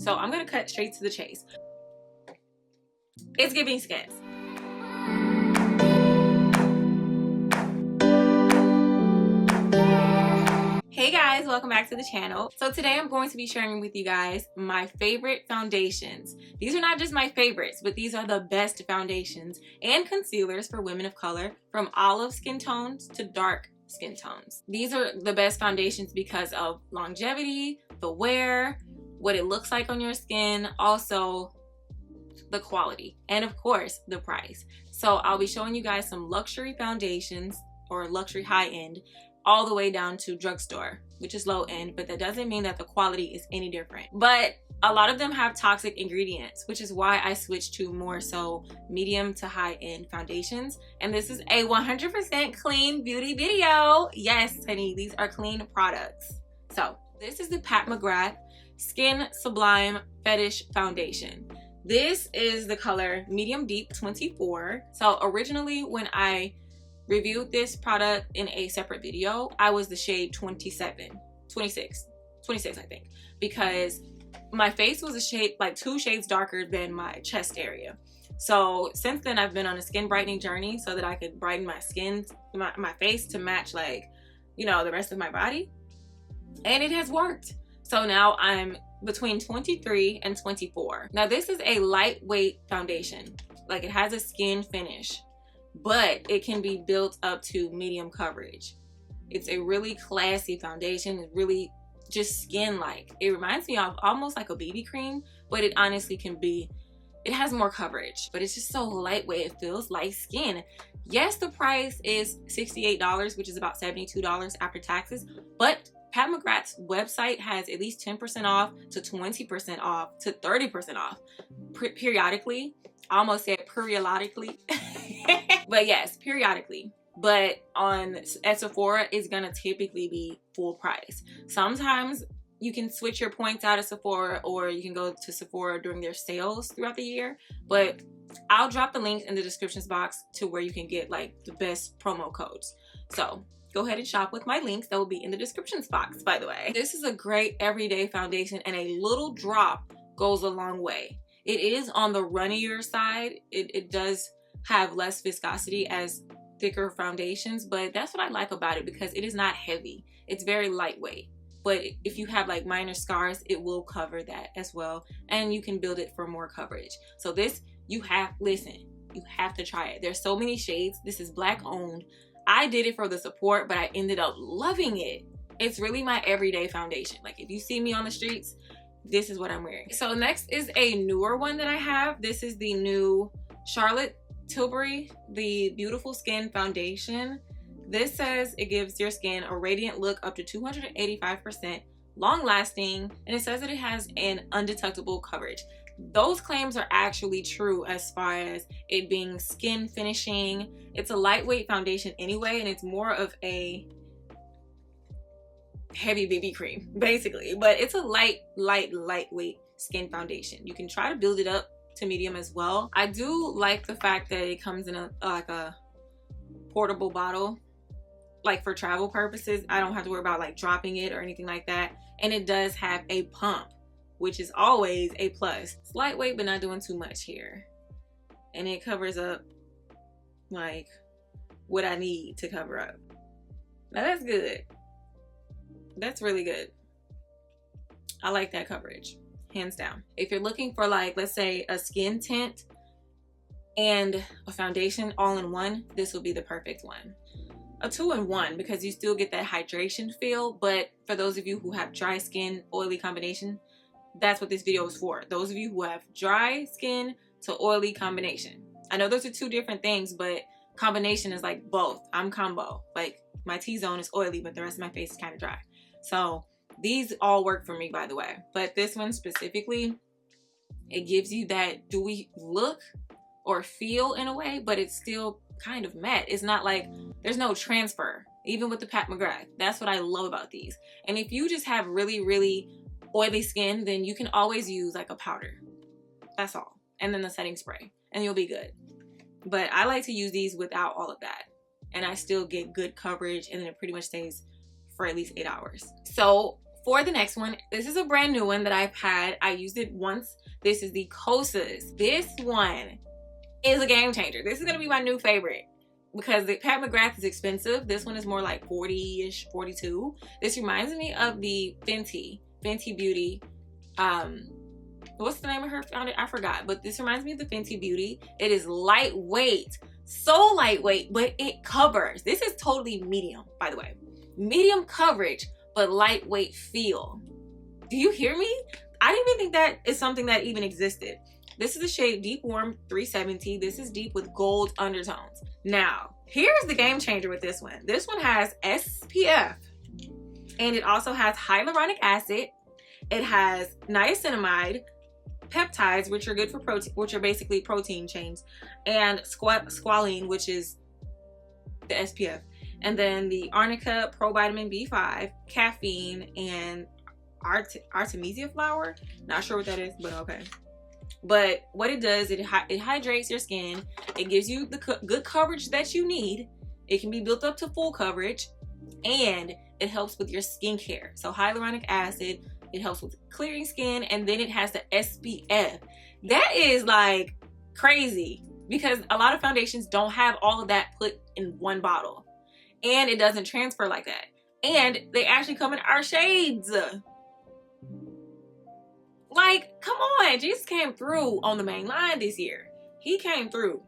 So I'm gonna cut straight to the chase. It's giving skins. Hey guys, welcome back to the channel. So today I'm going to be sharing with you guys my favorite foundations. These are not just my favorites, but these are the best foundations and concealers for women of color, from olive skin tones to dark skin tones. These are the best foundations because of longevity, the wear, what it looks like on your skin, also the quality, and of course the price. So I'll be showing you guys some luxury foundations, or luxury high-end, all the way down to drugstore, which is low end, but that doesn't mean that the quality is any different. But a lot of them have toxic ingredients, which is why I switched to more so medium to high end foundations. And this is a 100% clean beauty video. Yes, honey, these are clean products. So this is the Pat McGrath Skin Sublime Fetish Foundation. This is the color Medium Deep 24. So originally when I reviewed this product in a separate video, I was the shade 26 I think, because my face was a shade like 2 shades darker than my chest area. So since then I've been on a skin brightening journey so that I could brighten my skin, my face to match, like, you know, the rest of my body, and it has worked. So now I'm between 23 and 24. Now this is a lightweight foundation, like it has a skin finish, but it can be built up to medium coverage. It's a really classy foundation. It's really just skin-like. It reminds me of almost like a BB cream, but it honestly can be, it has more coverage, but it's just so lightweight. It feels like skin. Yes, the price is $68, which is about $72 after taxes, but Pat McGrath's website has at least 10% off to 20% off to 30% off periodically. I almost said periodically. But yes, periodically. But at Sephora, it's gonna typically be full price. Sometimes you can switch your points out of Sephora, or you can go to Sephora during their sales throughout the year. But I'll drop the link in the descriptions box to where you can get like the best promo codes. So go ahead and shop with my links that will be in the descriptions box, by the way. This is a great everyday foundation, and a little drop goes a long way. It is on the runnier side. It does have less viscosity as thicker foundations, but that's what I like about it, because it is not heavy. It's very lightweight. But if you have like minor scars, it will cover that as well, and you can build it for more coverage. So this, you have to try it. There's so many shades. This is Black owned. I did it for the support, but I ended up loving it. It's really my everyday foundation. Like if you see me on the streets, this is what I'm wearing. So next is a newer one that I have. This is the new Charlotte Tilbury, the Beautiful Skin Foundation. This says it gives your skin a radiant look up to 285%, long lasting, and it says that it has an undetectable coverage. Those claims are actually true as far as it being skin finishing. It's a lightweight foundation anyway, and it's more of a heavy BB cream basically, but it's a lightweight skin foundation. You can try to build it up to medium as well. I do like the fact that it comes in like a portable bottle, like for travel purposes. I don't have to worry about like dropping it or anything like that, and it does have a pump, which is always a plus. It's lightweight but not doing too much here, and it covers up like what I need to cover up. Now that's good. That's really good. I like that coverage, hands down. If you're looking for, like, let's say a skin tint and a foundation all in one, this will be the perfect one. A 2-in-1, because you still get that hydration feel, but for those of you who have dry skin, oily combination, that's what this video is for. Those of you who have dry skin to oily combination. I know those are two different things, but combination is like both. I'm combo. Like my T-zone is oily, but the rest of my face is kind of dry. So these all work for me, by the way. But this one specifically, it gives you that dewy look or feel in a way, but it's still kind of matte. It's not like, there's no transfer, even with the Pat McGrath. That's what I love about these. And if you just have really oily skin, then you can always use like a powder. That's all. And then the setting spray, and you'll be good. But I like to use these without all of that, and I still get good coverage, and then it pretty much stays for at least 8 hours. So For the next one, this is a brand new one that I've had. I used it once. This is the Kosas. This one is a game changer. This is gonna be my new favorite because the Pat McGrath is expensive. This one is more like 40-ish, 42. This reminds me of the Fenty Beauty. What's the name of her? I forgot, but this reminds me of the Fenty Beauty. It is lightweight, so lightweight, but it covers. This is totally medium, by the way. Medium coverage, but lightweight feel. Do you hear me? I didn't even think that is something that even existed. This is the shade Deep Warm 370. This is deep with gold undertones. Now, here's the game changer with this one. This one has SPF, and it also has hyaluronic acid. It has niacinamide, peptides, which are good for protein, which are basically protein chains, and squalene, which is the SPF. And then the arnica, provitamin B5, caffeine, and artemisia flower. Not sure what that is, but okay. But what it does, it hydrates your skin. It gives you the good coverage that you need. It can be built up to full coverage, and it helps with your skincare. So hyaluronic acid, it helps with clearing skin, and then it has the SPF. That is like crazy because a lot of foundations don't have all of that put in one bottle, and it doesn't transfer like that. And they actually come in our shades. Like, come on, Jesus came through on the main line this year. He came through.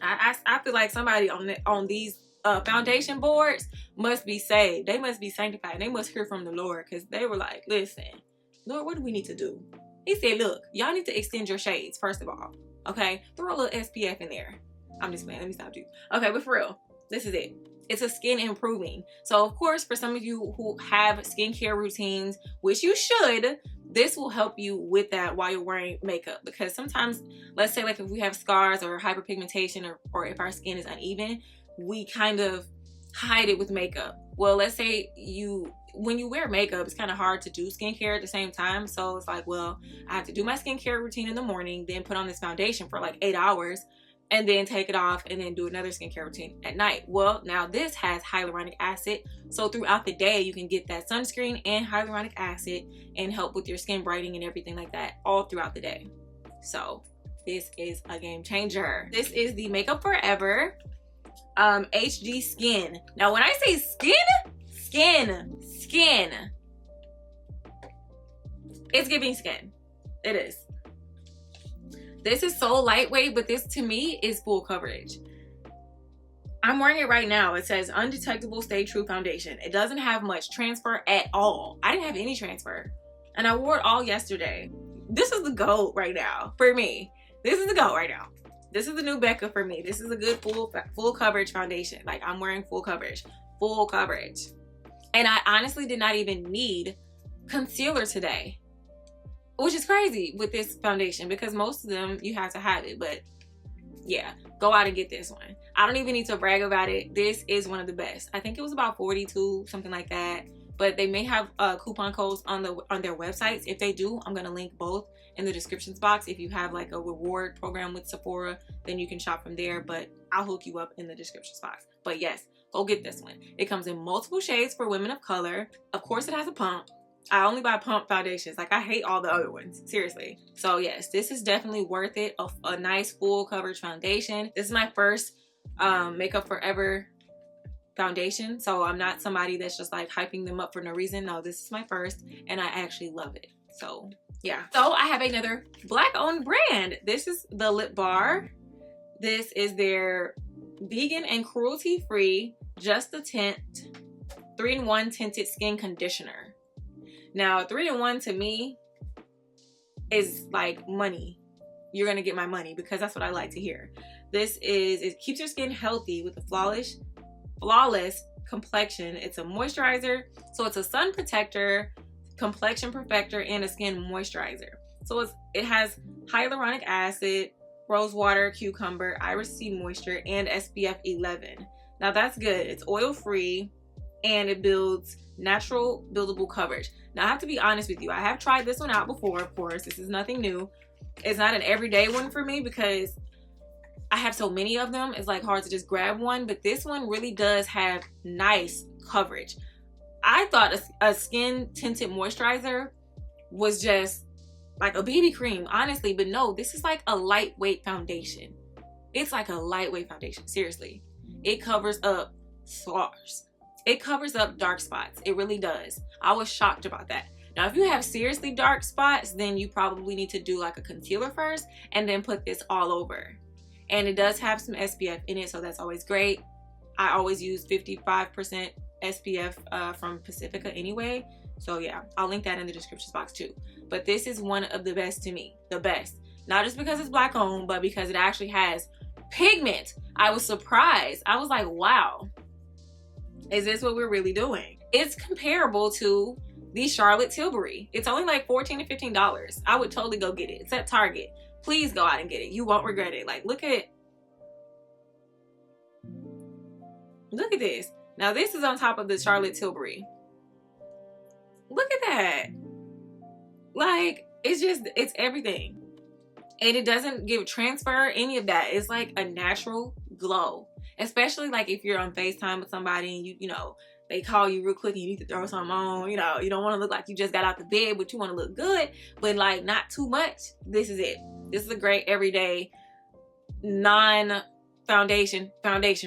I feel like somebody on these foundation boards must be saved. They must be sanctified. They must hear from the Lord, because they were like, listen, Lord, what do we need to do? He said, look, y'all need to extend your shades, first of all. Okay? Throw a little SPF in there. I'm just playing. Let me stop you. Okay, but for real, this is it. It's a skin improving. So, of course, for some of you who have skincare routines, which you should, this will help you with that while you're wearing makeup. Because sometimes, let's say like if we have scars or hyperpigmentation, or if our skin is uneven, we kind of hide it with makeup. Well, let's say when you wear makeup, it's kind of hard to do skincare at the same time. So it's like, well, I have to do my skincare routine in the morning, then put on this foundation for like 8 hours, and then take it off, and then do another skincare routine at night. Well, now this has hyaluronic acid. So throughout the day, you can get that sunscreen and hyaluronic acid and help with your skin brightening and everything like that all throughout the day. So this is a game changer. This is the Makeup Forever HD Skin. Now, when I say skin, it's giving skin. It is. This is so lightweight, but this to me is full coverage. I'm wearing it right now. It says Undetectable Stay True Foundation. It doesn't have much transfer at all. I didn't have any transfer, and I wore it all yesterday. This is the GOAT right now for me. This is the GOAT right now. This is the new Becca for me. This is a good full coverage foundation. Like, I'm wearing full coverage. And I honestly did not even need concealer today, which is crazy with this foundation because most of them you have to have it. But yeah, go out and get this one. I don't even need to brag about it. This is one of the best. I think it was about 42, something like that. But they may have coupon codes on their websites. If they do, I'm gonna link both in the descriptions box. If you have like a reward program with Sephora, then you can shop from there. But I'll hook you up in the descriptions box. But yes, go get this one. It comes in multiple shades for women of color. Of course, it has a pump. I only buy pump foundations. Like, I hate all the other ones, seriously. So yes, this is definitely worth it. A nice full coverage foundation. This is my first Makeup Forever foundation, so I'm not somebody that's just like hyping them up for no reason. No, this is my first, and I actually love it. So yeah. So I have another black owned brand. This is the Lip Bar. This is their vegan and cruelty free Just the Tint 3-in-1 tinted skin conditioner. Now, 3-in-1 to me is like money. You're gonna get my money because that's what I like to hear. It keeps your skin healthy with a flawless complexion. It's a moisturizer, so it's a sun protector, complexion perfector, and a skin moisturizer. So it has hyaluronic acid, rose water, cucumber, iris sea moisture, and SPF 11. Now that's good. It's oil free, and it builds natural buildable coverage. Now I have to be honest with you. I have tried this one out before, of course. This is nothing new. It's not an everyday one for me because I have so many of them. It's like hard to just grab one, but this one really does have nice coverage. I thought a skin tinted moisturizer was just like a BB cream, honestly, but no, this is like a lightweight foundation. It's like a lightweight foundation, seriously. It covers up scars. It covers up dark spots. It really does. I was shocked about that. Now, if you have seriously dark spots, then you probably need to do like a concealer first and then put this all over. And it does have some SPF in it, so that's always great. I always use 55% SPF from Pacifica anyway. So yeah, I'll link that in the description box too. But this is one of the best to me, the best. Not just because it's black owned, but because it actually has pigment. I was surprised. I was like, wow, is this what we're really doing? It's comparable to the Charlotte Tilbury. It's only like $14 to $15. I would totally go get it. It's at Target. Please go out and get it. You won't regret it. Like, look at this. Now this is on top of the Charlotte Tilbury. Look at that. Like, it's everything. And it doesn't give transfer, any of that. It's like a natural glow. Especially like if you're on FaceTime with somebody and you know, they call you real quick and you need to throw something on, you know, you don't want to look like you just got out the bed, but you want to look good, but like not too much. This is it. This is a great everyday non-foundation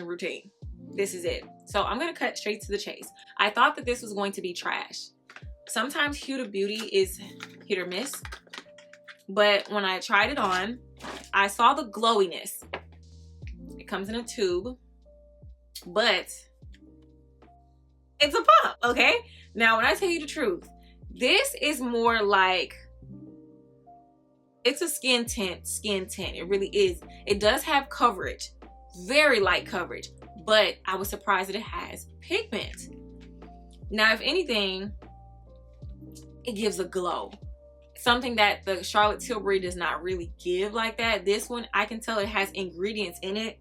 routine. This is it. So I'm going to cut straight to the chase. I thought that this was going to be trash. Sometimes Huda Beauty is hit or miss, but when I tried it on, I saw the glowiness. It comes in a tube, but it's a pump, okay? Now, when I tell you the truth, this is more like, it's a skin tint. It really is. It does have coverage, very light coverage, but I was surprised that it has pigment. Now, if anything, it gives a glow. Something that the Charlotte Tilbury does not really give like that. This one, I can tell it has ingredients in it.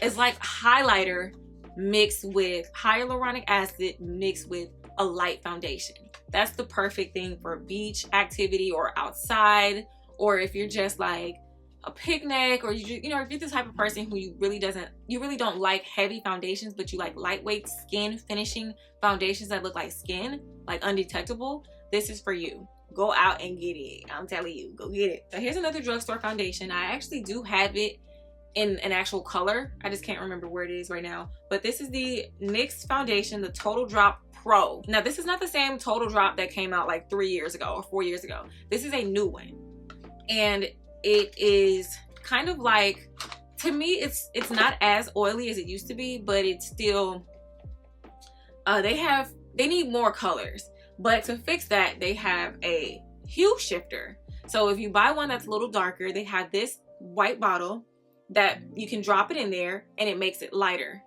It's like highlighter mixed with hyaluronic acid mixed with a light foundation. That's the perfect thing for beach activity or outside, or if you're just like a picnic, or you know, if you're the type of person who you really don't like heavy foundations, but you like lightweight skin finishing foundations that look like skin, like undetectable, this is for you. Go out and get it. I'm telling you, go get it. So here's another drugstore foundation. I actually do have it in an actual color. I just can't remember where it is right now. But this is the NYX foundation, the Total Drop Pro. Now, this is not the same Total Drop that came out like 3 years ago or 4 years ago. This is a new one. And it is kind of like, to me, it's not as oily as it used to be, but it's still, they need more colors. But to fix that, they have a hue shifter. So if you buy one that's a little darker, they have this white bottle that you can drop it in there and it makes it lighter.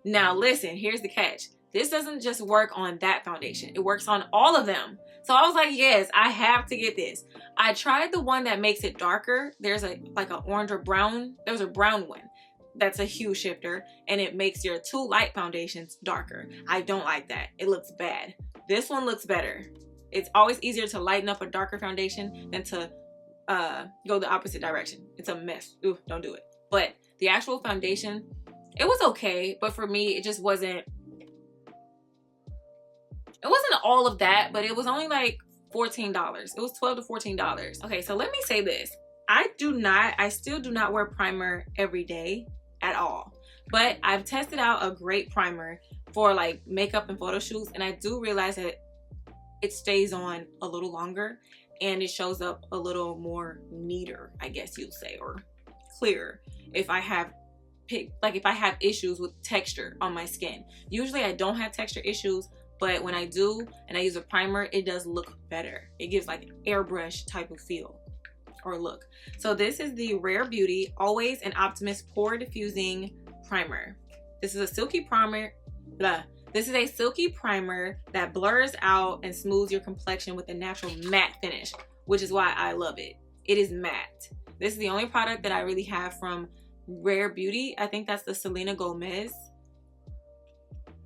Now listen, here's the catch. This doesn't just work on that foundation. It works on all of them. So I was like, yes, I have to get this. I tried the one that makes it darker. There's like an orange or brown. There's a brown one that's a hue shifter and it makes your two light foundations darker. I don't like that. It looks bad. This one looks better. It's always easier to lighten up a darker foundation than to go the opposite direction. It's a mess. Ooh, don't do it. But the actual foundation, it was okay, but for me, it just wasn't, all of that, but it was only like $14. It was $12 to $14. Okay, so let me say this. I still do not wear primer every day at all, but I've tested out a great primer for like makeup and photo shoots, and I do realize that it stays on a little longer and it shows up a little more neater, I guess you'd say, or clearer if I have issues with texture on my skin. Usually I don't have texture issues, but when I do and I use a primer, it does look better. It gives like an airbrush type of feel or look. So this is the Rare Beauty Always an Optimist Pore Diffusing Primer. This is a silky primer. This is a silky primer that blurs out and smooths your complexion with a natural matte finish, which is why I love it. It is matte. This is the only product that I really have from Rare Beauty. I think that's the Selena Gomez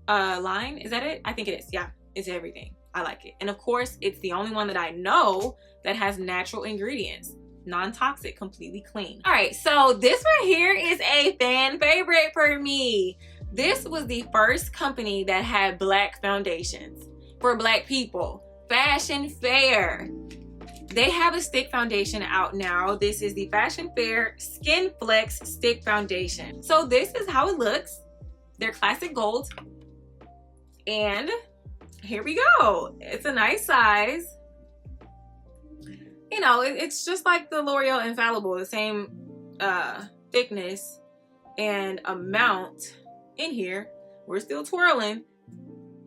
line. Is that it? I think it is. Yeah, it's everything. I like it. And of course, it's the only one that I know that has natural ingredients. Non-toxic, completely clean. All right, so this right here is a fan favorite for me. This was the first company that had black foundations for black people. Fashion Fair. They have a stick foundation out now. This is the Fashion Fair Skin Flex Stick Foundation. So this is how it looks. They're classic gold. And here we go. It's a nice size. You know, it's just like the L'Oreal Infallible, the same thickness and amount in here. We're still twirling.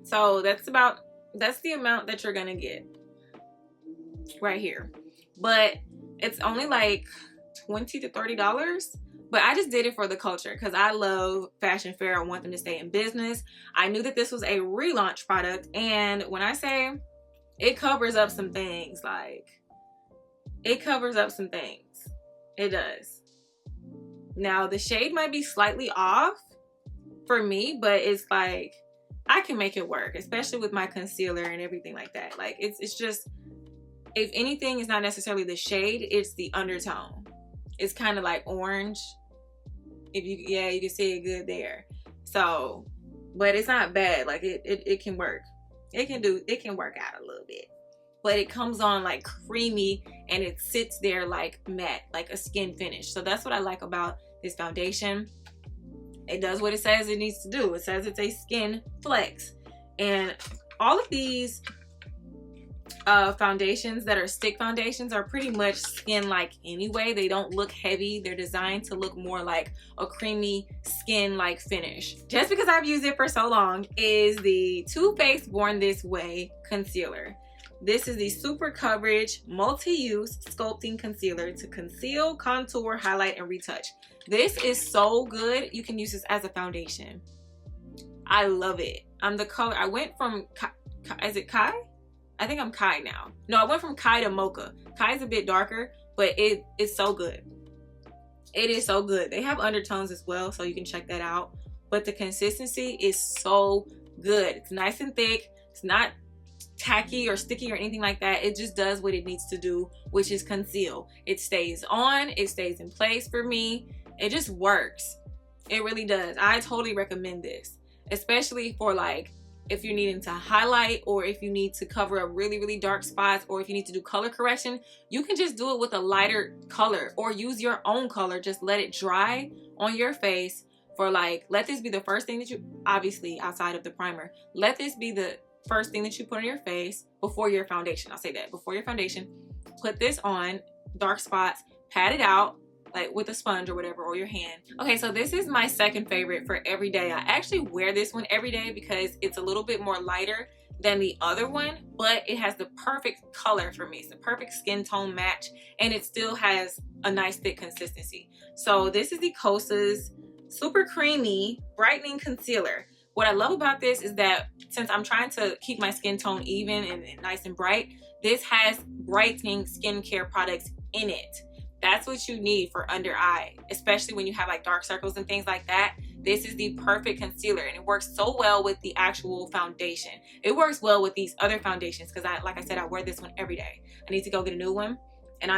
So that's the amount that you're gonna get right here. But it's only like $20 to $30. But I just did it for the culture because I love Fashion Fair. I want them to stay in business. I knew that this was a relaunch product, and when I say it covers up some things, like it covers up some things. It does. Now the shade might be slightly off for me, but it's like I can make it work, especially with my concealer and everything like that. Like it's just, if anything, it's not necessarily the shade, it's the undertone. It's kind of like orange. If you can see it good there. So, but it's not bad. Like it can work. It can work out a little bit. But it comes on like creamy and it sits there like matte, like a skin finish. So that's what I like about this foundation. It does what it says it needs to do. It says it's a skin flex. And all of these foundations that are stick foundations are pretty much skin-like anyway. They don't look heavy. They're designed to look more like a creamy skin-like finish. Just because I've used it for so long is the Too Faced Born This Way concealer. This is the Super Coverage Multi-Use Sculpting Concealer to conceal, contour, highlight, and retouch. This is so good. You can use this as a foundation. I love it. The color, I went from, is it Kai? I think I'm Kai now. No, I went from Kai to Mocha. Kai's a bit darker, but it's so good. It is so good. They have undertones as well, so you can check that out. But the consistency is so good. It's nice and thick. It's not tacky or sticky or anything like that. It just does what it needs to do, which is conceal. It stays on. It stays in place for me. It just works. It really does. I totally recommend this, especially for like if you're needing to highlight, or if you need to cover up really, really dark spots, or if you need to do color correction. You can just do it with a lighter color or use your own color. Just let it dry on your face for like, let this be the first thing that you, obviously outside of the primer, let this be the first thing that you put on your face before your foundation. I'll say that, before your foundation. Put this on, dark spots, pat it out like with a sponge or whatever, or your hand. Okay, so this is my second favorite for every day. I actually wear this one every day because it's a little bit more lighter than the other one, but it has the perfect color for me. It's the perfect skin tone match, and it still has a nice thick consistency. So this is the Kosas Super Creamy Brightening Concealer. What I love about this is that since I'm trying to keep my skin tone even and nice and bright, this has brightening skincare products in it. That's what you need for under eye, especially when you have like dark circles and things like that. This is the perfect concealer, and it works so well with the actual foundation. It works well with these other foundations because like I said, I wear this one every day. I need to go get a new one. And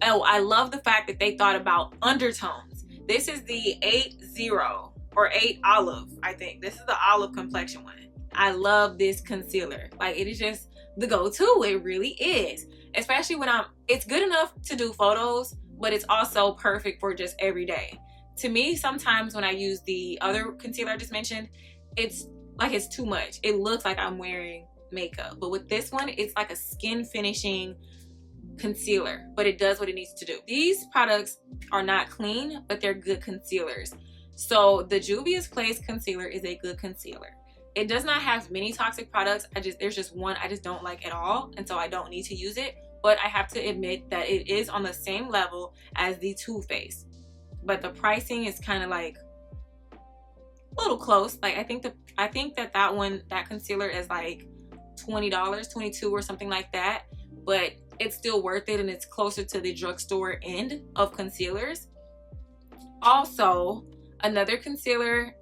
I love the fact that they thought about undertones. This is the 80 or 8 olive, I think. This is the olive complexion one. I love this concealer. Like, it is just the go-to. It really is. Especially when it's good enough to do photos, but it's also perfect for just every day. To me, sometimes when I use the other concealer I just mentioned, it's like it's too much. It looks like I'm wearing makeup. But with this one, it's like a skin finishing concealer, but it does what it needs to do. These products are not clean, but they're good concealers. So the Juvia's Place concealer is a good concealer. It does not have many toxic products. There's just one I just don't like at all, and so I don't need to use it. But I have to admit that it is on the same level as the Too Faced. But the pricing is kind of like a little close. Like I think that concealer is like $20, $22 or something like that. But it's still worth it, and it's closer to the drugstore end of concealers. Also, another concealer,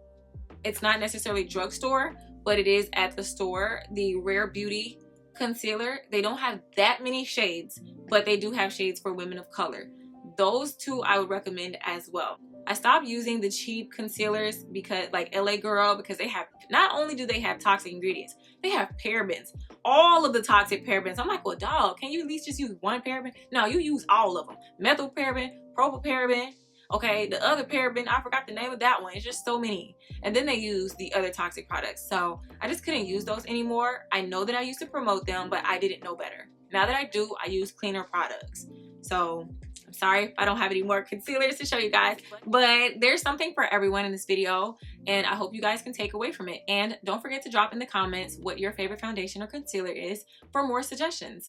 it's not necessarily drugstore, but it is at the store, the Rare Beauty concealer. They don't have that many shades, but they do have shades for women of color. Those two I would recommend as well. I stopped using the cheap concealers because, like LA Girl, because they have, not only do they have toxic ingredients, they have parabens, all of the toxic parabens. I'm like, well, dog, can you at least just use one paraben? No, you use all of them. Methyl paraben, propylparaben, okay, the other paraben, I forgot the name of that one. It's just so many. And then they use the other toxic products. So I just couldn't use those anymore. I know that I used to promote them, but I didn't know better. Now that I do, I use cleaner products. So I'm sorry if I don't have any more concealers to show you guys, but there's something for everyone in this video, and I hope you guys can take away from it. And don't forget to drop in the comments what your favorite foundation or concealer is for more suggestions.